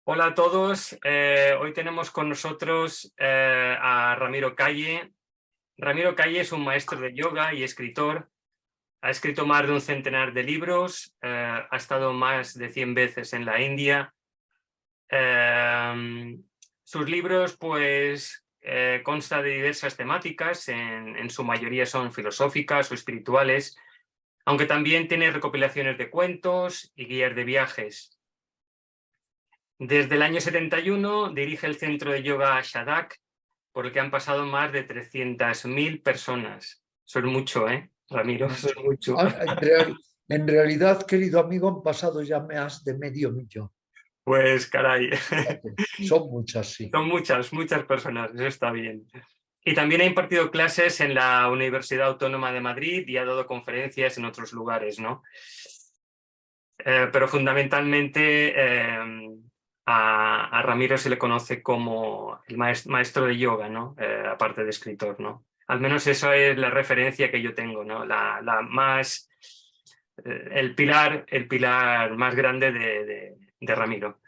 Hola a todos. Hoy tenemos con nosotros a Ramiro Calle. Ramiro Calle es un maestro de yoga y escritor. Ha escrito más de un centenar de libros. Ha estado más de 100 veces en la India. Sus libros, pues, consta de diversas temáticas. En su mayoría son filosóficas o espirituales, aunque también tiene recopilaciones de cuentos y guías de viajes. Desde el año 71 dirige el centro de yoga Shadak, por el que han pasado más de 300.000 personas. Eso es mucho, Ramiro? Eso es Mucho. mucho. En realidad, querido amigo, han pasado ya más de medio millón. Pues caray, Fíjate, son muchas, sí. son muchas, muchas personas, eso está bien. Y también ha impartido clases en la Universidad Autónoma de Madrid y ha dado conferencias en otros lugares, ¿no? Pero fundamentalmente a Ramiro se le conoce como el maestro de yoga, ¿no? Aparte de escritor, ¿no? Al menos esa es la referencia que yo tengo, ¿no? La más, el pilar más grande de Ramiro.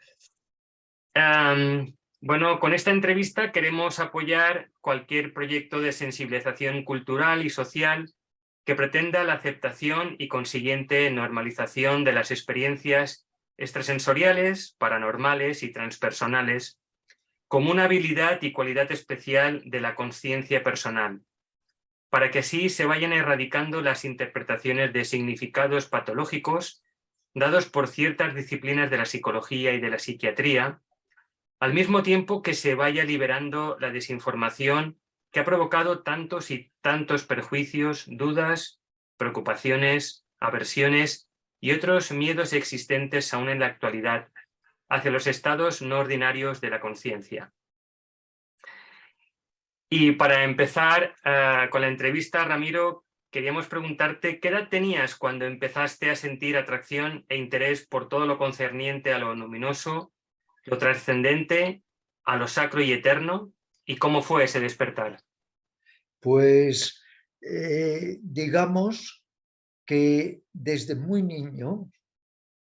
Bueno, con esta entrevista queremos apoyar cualquier proyecto de sensibilización cultural y social que pretenda la aceptación y consiguiente normalización de las experiencias extrasensoriales, paranormales y transpersonales como una habilidad y cualidad especial de la conciencia personal, para que así se vayan erradicando las interpretaciones de significados patológicos dados por ciertas disciplinas de la psicología y de la psiquiatría, al mismo tiempo que se vaya liberando la desinformación que ha provocado tantos y tantos perjuicios, dudas, preocupaciones, aversiones y otros miedos existentes aún en la actualidad hacia los estados no ordinarios de la conciencia. Y para empezar con la entrevista, Ramiro, queríamos preguntarte qué edad tenías cuando empezaste a sentir atracción e interés por todo lo concerniente a lo luminoso, lo trascendente, a lo sacro y eterno, y cómo fue ese despertar. Pues digamos que desde muy niño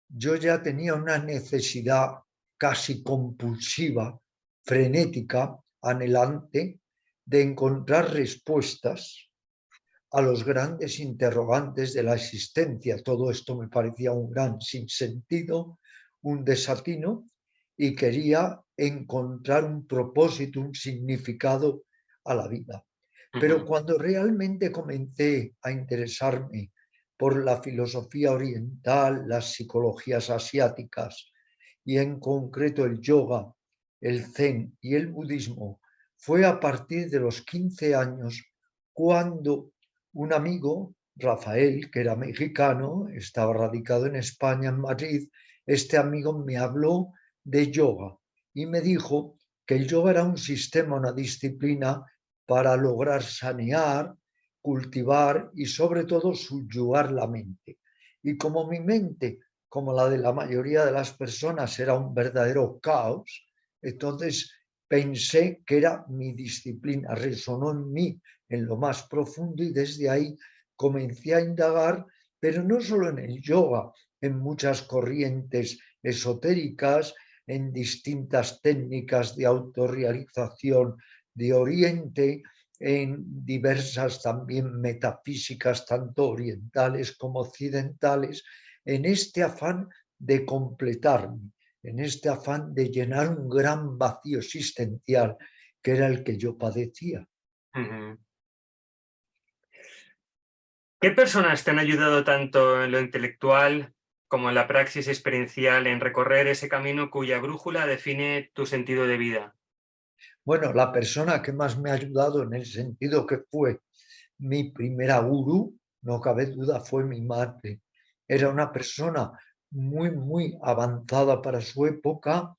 yo ya tenía una necesidad casi compulsiva, frenética, anhelante, de encontrar respuestas a los grandes interrogantes de la existencia. Todo esto me parecía un gran sinsentido, un desatino, y quería encontrar un propósito, un significado a la vida. Pero cuando realmente comencé a interesarme por la filosofía oriental, las psicologías asiáticas y en concreto el yoga, el zen y el budismo, fue a partir de los 15 años cuando un amigo, Rafael, que era mexicano, estaba radicado en España, en Madrid, este amigo me habló de yoga y me dijo que el yoga era un sistema, una disciplina para lograr sanear, cultivar y sobre todo subyugar la mente. Y como mi mente, como la de la mayoría de las personas, era un verdadero caos, entonces pensé que era mi disciplina, resonó en mí en lo más profundo y desde ahí comencé a indagar, pero no solo en el yoga, en muchas corrientes esotéricas, en distintas técnicas de autorrealización de Oriente, en diversas también metafísicas, tanto orientales como occidentales, en este afán de completarme, en este afán de llenar un gran vacío existencial que era el que yo padecía. ¿Qué personas te han ayudado tanto en lo intelectual como en la praxis experiencial en recorrer ese camino cuya brújula define tu sentido de vida? Bueno, la persona que más me ha ayudado en el sentido que fue mi primera gurú, no cabe duda, fue mi madre. Era una persona muy, muy avanzada para su época,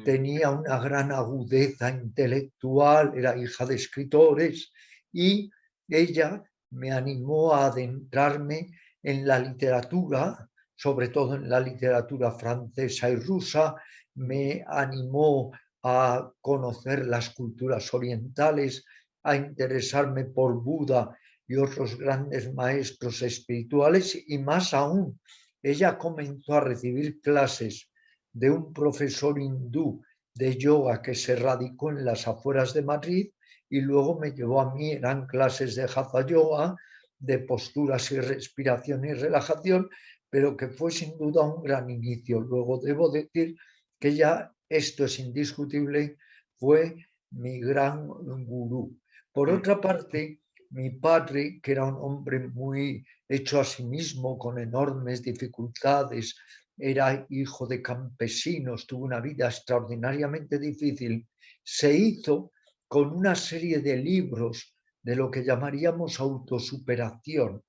tenía una gran agudeza intelectual, era hija de escritores y ella me animó a adentrarme en la literatura, sobre todo en la literatura francesa y rusa, me animó a conocer las culturas orientales, a interesarme por Buda y otros grandes maestros espirituales y más aún, ella comenzó a recibir clases de un profesor hindú de yoga que se radicó en las afueras de Madrid y luego me llevó a mí, eran clases de Hatha Yoga, de posturas y respiración y relajación, pero que fue sin duda un gran inicio. Luego debo decir que ya esto es indiscutible, fue mi gran gurú. Por otra parte, mi padre, que era un hombre muy hecho a sí mismo, con enormes dificultades, era hijo de campesinos, tuvo una vida extraordinariamente difícil, se hizo con una serie de libros de lo que llamaríamos autosuperación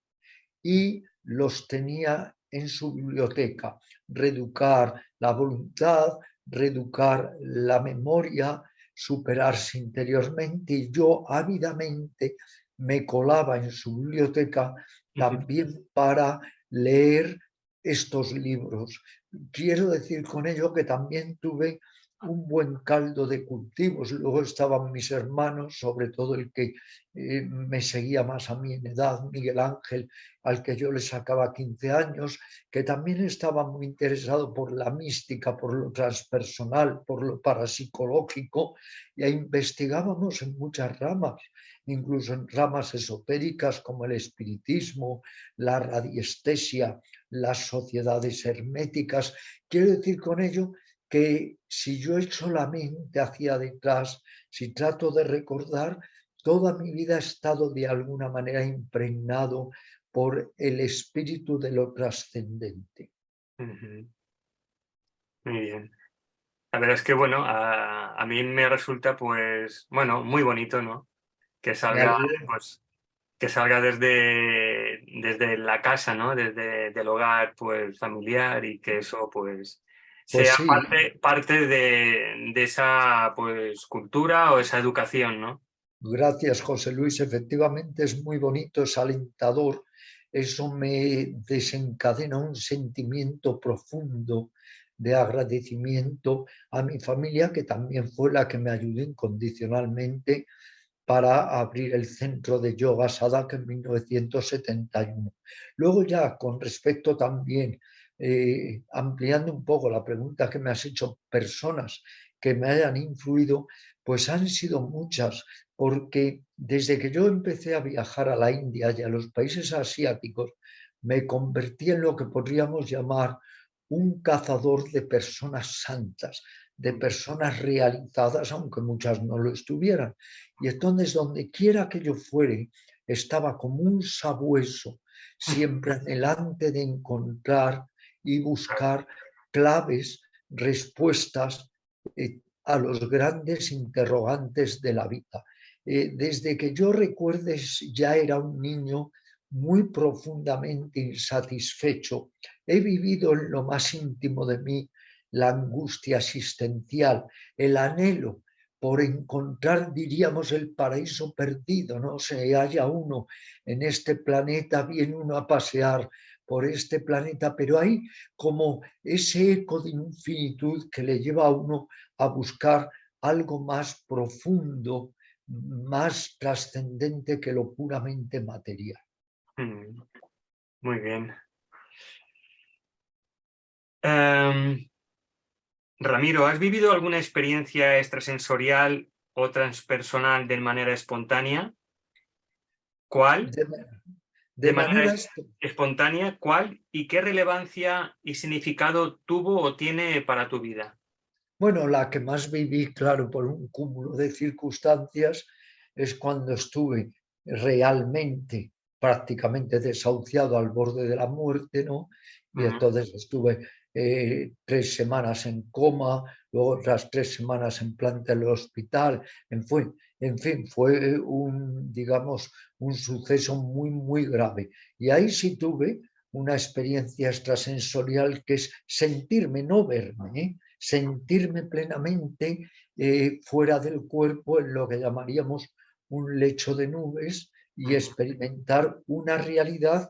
y los tenía en su biblioteca. Reeducar la voluntad, reeducar la memoria, superarse interiormente, y yo ávidamente me colaba en su biblioteca también para leer estos libros. Quiero decir con ello que también tuve un buen caldo de cultivos. Luego estaban mis hermanos, sobre todo el que me seguía más a mí en edad, Miguel Ángel, al que yo le sacaba 15 años, que también estaba muy interesado por la mística, por lo transpersonal, por lo parapsicológico, y investigábamos en muchas ramas, incluso en ramas esotéricas como el espiritismo, la radiestesia, las sociedades herméticas. Quiero decir con ello que si yo echo la mente hacia detrás, si trato de recordar, toda mi vida ha estado de alguna manera impregnado por el espíritu de lo trascendente. Muy bien. La verdad es que, bueno, a mí me resulta, pues, bueno, muy bonito, ¿no? Que Me salga, alegro. pues, que salga desde la casa, ¿no? Desde el hogar, pues, familiar, y que eso, pues, Pues sea sí, parte de esa, pues, cultura o esa educación, ¿no? gracias, José Luis. Efectivamente es muy bonito, es alentador. Eso me desencadena un sentimiento profundo de agradecimiento a mi familia, que también fue la que me ayudó incondicionalmente para abrir el centro de yoga Sadhaka en 1971. Luego ya con respecto también, ampliando un poco la pregunta que me has hecho, personas que me hayan influido, pues han sido muchas, porque desde que yo empecé a viajar a la India y a los países asiáticos, me convertí en lo que podríamos llamar un cazador de personas santas, de personas realizadas, aunque muchas no lo estuvieran. Y entonces, donde quiera que yo fuere, estaba como un sabueso, siempre anhelante de encontrar y buscar claves, respuestas a los grandes interrogantes de la vida. Desde que yo recuerde, ya era un niño muy profundamente insatisfecho. He vivido en lo más íntimo de mí la angustia existencial, el anhelo por encontrar, diríamos, el paraíso perdido, ¿no? Se halla uno en este planeta, viene uno a pasear por este planeta, pero hay como ese eco de infinitud que le lleva a uno a buscar algo más profundo, más trascendente que lo puramente material. Muy bien. Ramiro, ¿has vivido alguna experiencia extrasensorial o transpersonal de manera espontánea? ¿Cuál? De, De de manera manera espontánea, ¿cuál? ¿Y qué relevancia y significado tuvo o tiene para tu vida? Bueno, la que más viví, claro, por un cúmulo de circunstancias, es cuando estuve realmente, prácticamente desahuciado al borde de la muerte, ¿no? Y entonces estuve 3 semanas en coma, luego otras 3 semanas en planta en el hospital, en fin, fue un, digamos, un suceso muy, muy grave. Y ahí sí tuve una experiencia extrasensorial que es sentirme, no verme, ¿eh? Sentirme plenamente fuera del cuerpo en lo que llamaríamos un lecho de nubes y experimentar una realidad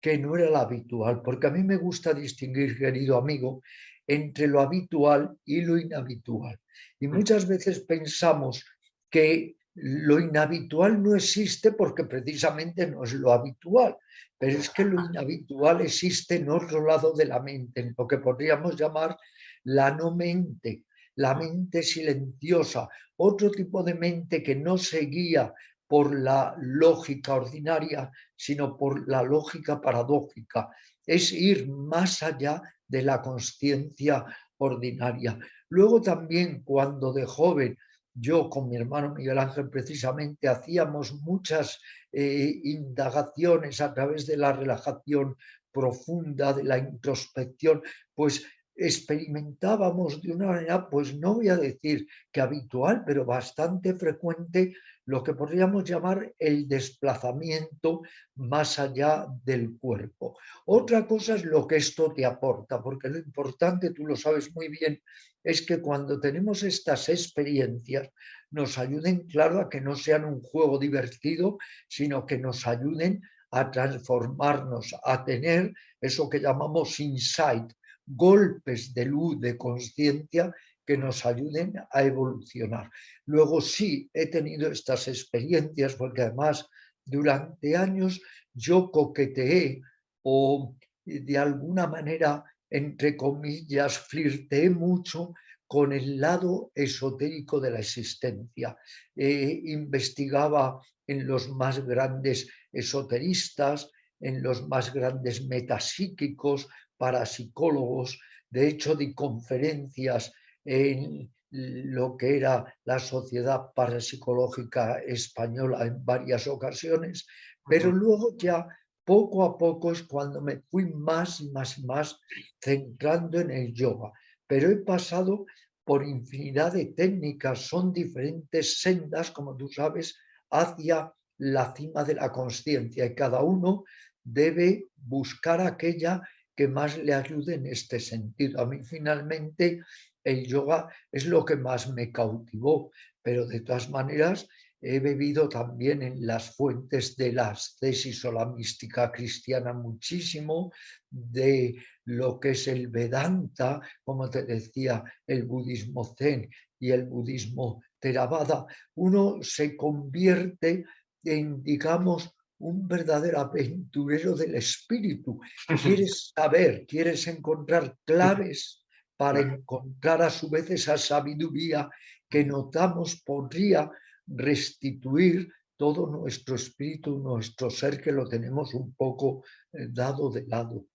que no era la habitual, porque a mí me gusta distinguir, querido amigo, entre lo habitual y lo inhabitual. Y muchas veces pensamos que lo inhabitual no existe porque precisamente no es lo habitual, pero es que lo inhabitual existe en otro lado de la mente, en lo que podríamos llamar la no mente, la mente silenciosa, otro tipo de mente que no se guía por la lógica ordinaria, sino por la lógica paradójica. Es ir más allá de la consciencia ordinaria. Luego también cuando de joven yo con mi hermano Miguel Ángel precisamente hacíamos muchas indagaciones a través de la relajación profunda, de la introspección, pues experimentábamos de una manera, pues no voy a decir que habitual, pero bastante frecuente, lo que podríamos llamar el desplazamiento más allá del cuerpo. Otra cosa es lo que esto te aporta, porque lo importante, tú lo sabes muy bien, es que cuando tenemos estas experiencias nos ayuden, claro, a que no sean un juego divertido, sino que nos ayuden a transformarnos, a tener eso que llamamos insight, golpes de luz, de conciencia que nos ayuden a evolucionar. Luego sí, he tenido estas experiencias porque además durante años yo coqueteé o de alguna manera, entre comillas, flirteé mucho con el lado esotérico de la existencia. Investigaba en los más grandes esoteristas, en los más grandes metapsíquicos, parapsicólogos. De hecho, di conferencias en lo que era la Sociedad Parapsicológica Española en varias ocasiones, pero luego ya poco a poco es cuando me fui más y más y más centrando en el yoga. Pero he pasado por infinidad de técnicas, son diferentes sendas, como tú sabes, hacia la cima de la consciencia y cada uno debe buscar aquella que más le ayude en este sentido. A mí finalmente el yoga es lo que más me cautivó, pero de todas maneras he bebido también en las fuentes de la ascesis o la mística cristiana muchísimo, de lo que es el Vedanta, como te decía, el budismo Zen y el budismo Theravada. Uno se convierte en, digamos, un verdadero aventurero del espíritu. Quieres saber, quieres encontrar claves para encontrar a su vez esa sabiduría que notamos podría restituir todo nuestro espíritu, nuestro ser, que lo tenemos un poco dado de lado.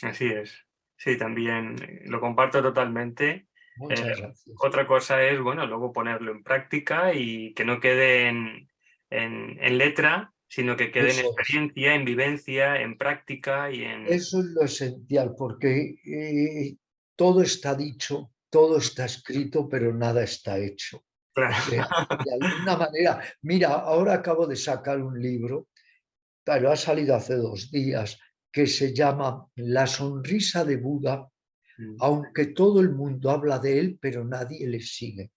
Así es. Sí, también lo comparto totalmente. Eh, Muchas gracias. Otra cosa es, bueno, luego ponerlo en práctica y que no quede en letra, sino que quede en Eso es. experiencia, en vivencia, en práctica y en... Eso es lo esencial, porque todo está dicho, todo está escrito, pero nada está hecho. O Claro. sea, de alguna manera, mira, ahora acabo de sacar un libro, pero ha salido hace 2 días, que se llama La sonrisa de Buda, aunque todo el mundo habla de él, pero nadie le sigue.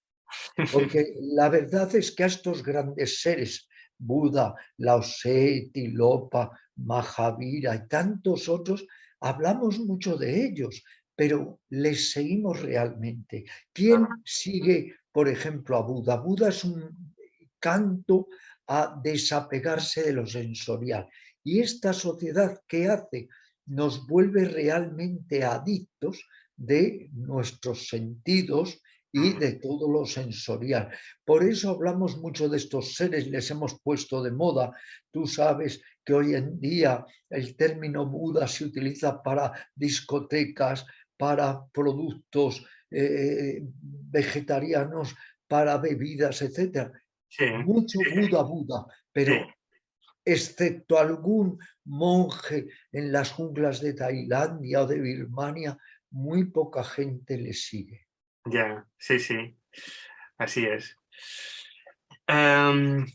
Porque la verdad es que a estos grandes seres, Buda, Lao Tse, Tilopa, Mahavira y tantos otros, hablamos mucho de ellos, pero les seguimos realmente. ¿Quién sigue, por ejemplo, a Buda? Buda es un canto a desapegarse de lo sensorial. Y esta sociedad, ¿qué hace? Nos vuelve realmente adictos de nuestros sentidos y de todo lo sensorial. Por eso hablamos mucho de estos seres, les hemos puesto de moda. Tú sabes que hoy en día el término Buda se utiliza para discotecas, para productos vegetarianos, para bebidas, etc. Sí, Mucho Buda, Buda, sí, pero excepto algún monje en las junglas de Tailandia o de Birmania, muy poca gente le sigue. ya, sí, sí, así es. Em,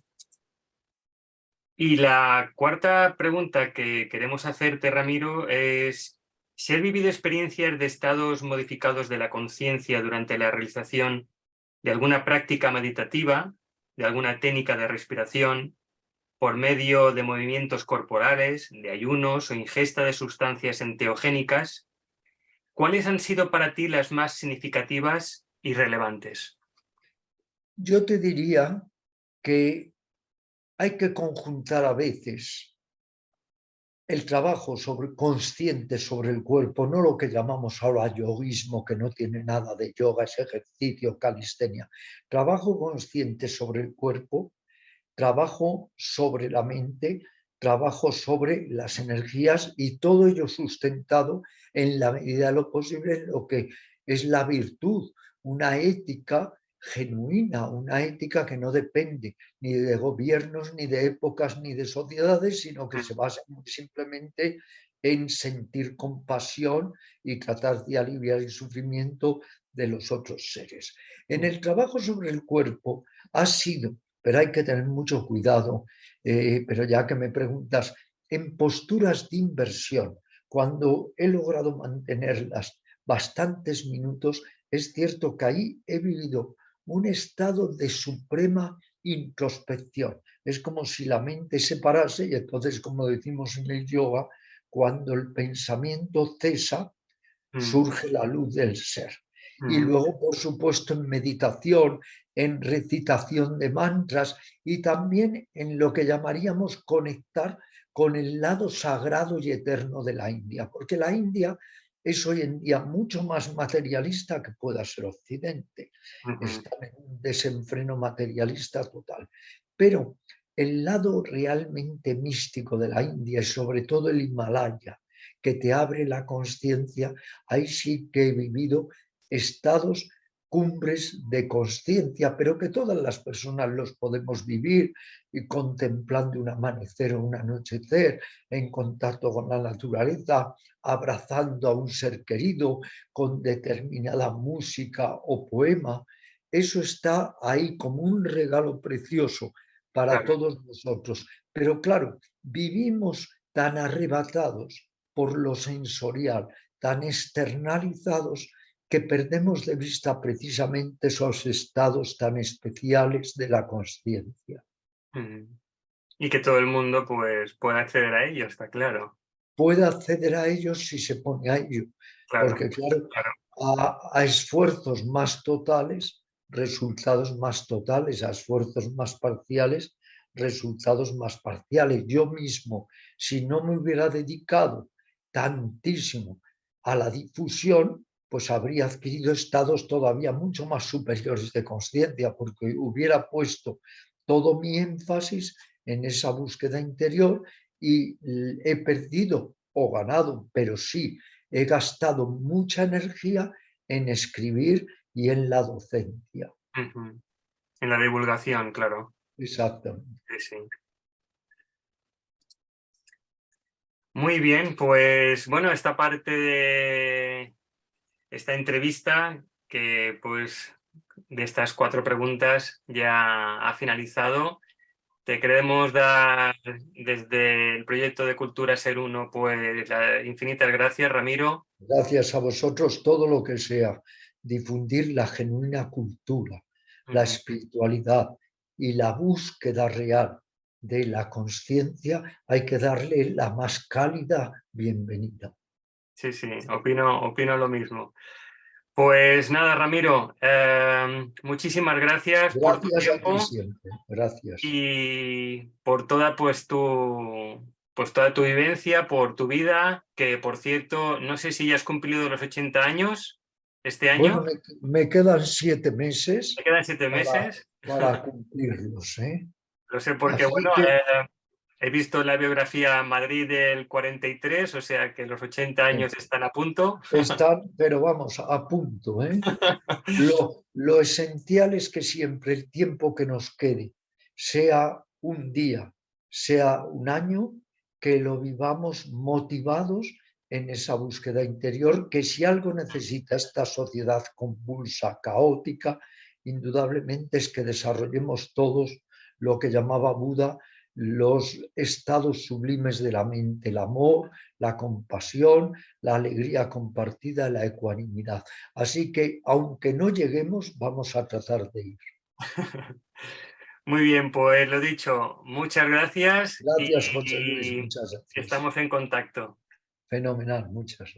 y la cuarta pregunta que queremos hacerte, Ramiro, es si has vivido experiencias de estados modificados de la conciencia durante la realización de alguna práctica meditativa, de alguna técnica de respiración, por medio de movimientos corporales, de ayunos o ingesta de sustancias enteogénicas, ¿cuáles han sido para ti las más significativas y relevantes? Yo te diría que hay que conjuntar a veces el trabajo consciente sobre el cuerpo, no lo que llamamos ahora yoguismo, que no tiene nada de yoga, es ejercicio, calistenia. Trabajo consciente sobre el cuerpo, trabajo sobre la mente, trabajo sobre las energías y todo ello sustentado en la medida de lo posible en lo que es la virtud, una ética genuina, una ética que no depende ni de gobiernos, ni de épocas, ni de sociedades, sino que se basa simplemente en sentir compasión y tratar de aliviar el sufrimiento de los otros seres. En el trabajo sobre el cuerpo ha sido, pero hay que tener mucho cuidado, pero ya que me preguntas, en posturas de inversión, cuando he logrado mantenerlas bastantes minutos, es cierto que ahí he vivido un estado de suprema introspección. Es como si la mente se parase y entonces, como decimos en el yoga, cuando el pensamiento cesa, surge la luz del ser. Y luego, por supuesto, en meditación, en recitación de mantras y también en lo que llamaríamos conectar con el lado sagrado y eterno de la India, porque la India es hoy en día mucho más materialista que pueda ser Occidente. Está en un desenfreno materialista total. Pero el lado realmente místico de la India y sobre todo el Himalaya, que te abre la conciencia, ahí sí que he vivido estados, cumbres de conciencia, pero que todas las personas los podemos vivir y contemplando un amanecer o un anochecer, en contacto con la naturaleza, abrazando a un ser querido con determinada música o poema. Eso está ahí como un regalo precioso para Claro. todos nosotros. Pero claro, vivimos tan arrebatados por lo sensorial, tan externalizados, que perdemos de vista precisamente esos estados tan especiales de la conciencia. Y que todo el mundo pues pueda acceder a ello, está claro. Puede acceder a ellos si se pone a ello, Claro, porque claro, claro. a esfuerzos más totales, resultados más totales, a esfuerzos más parciales, resultados más parciales. Yo mismo, si no me hubiera dedicado tantísimo a la difusión, pues habría adquirido estados todavía mucho más superiores de conciencia, porque hubiera puesto todo mi énfasis en esa búsqueda interior y he perdido o ganado, pero sí he gastado mucha energía en escribir y en la docencia. En la divulgación, claro. Exactamente. Sí, sí. Muy bien, pues bueno, esta parte de esta entrevista, que pues de estas 4 preguntas ya ha finalizado. Te queremos dar desde el proyecto de Cultura Ser Uno pues infinitas gracias, Ramiro. Gracias a vosotros, todo lo que sea difundir la genuina cultura, la espiritualidad y la búsqueda real de la conciencia, hay que darle la más cálida bienvenida. Sí, sí, opino lo mismo. Pues nada, Ramiro, muchísimas gracias por tu Gracias a ti tiempo siempre. Gracias. y por toda toda tu vivencia, por tu vida, que por cierto, no sé si ya has cumplido los 80 años este Bueno, año. me quedan 7 meses Me quedan 7 para, meses. para cumplirlos, ¿eh? Lo sé porque, bueno, Así que he visto la biografía Madrid del 43, o sea que los 80 años están a punto. están, pero vamos, a punto, ¿eh? Lo esencial es que siempre el tiempo que nos quede, sea un día, sea un año, que lo vivamos motivados en esa búsqueda interior, que si algo necesita esta sociedad convulsa, caótica, indudablemente es que desarrollemos todos lo que llamaba Buda los estados sublimes de la mente, el amor, la compasión, la alegría compartida, la ecuanimidad. Así que, aunque no lleguemos, vamos a tratar de ir. Muy bien, pues lo dicho, muchas gracias Gracias, José Luis, y muchas gracias. estamos en contacto. Fenomenal, muchas gracias.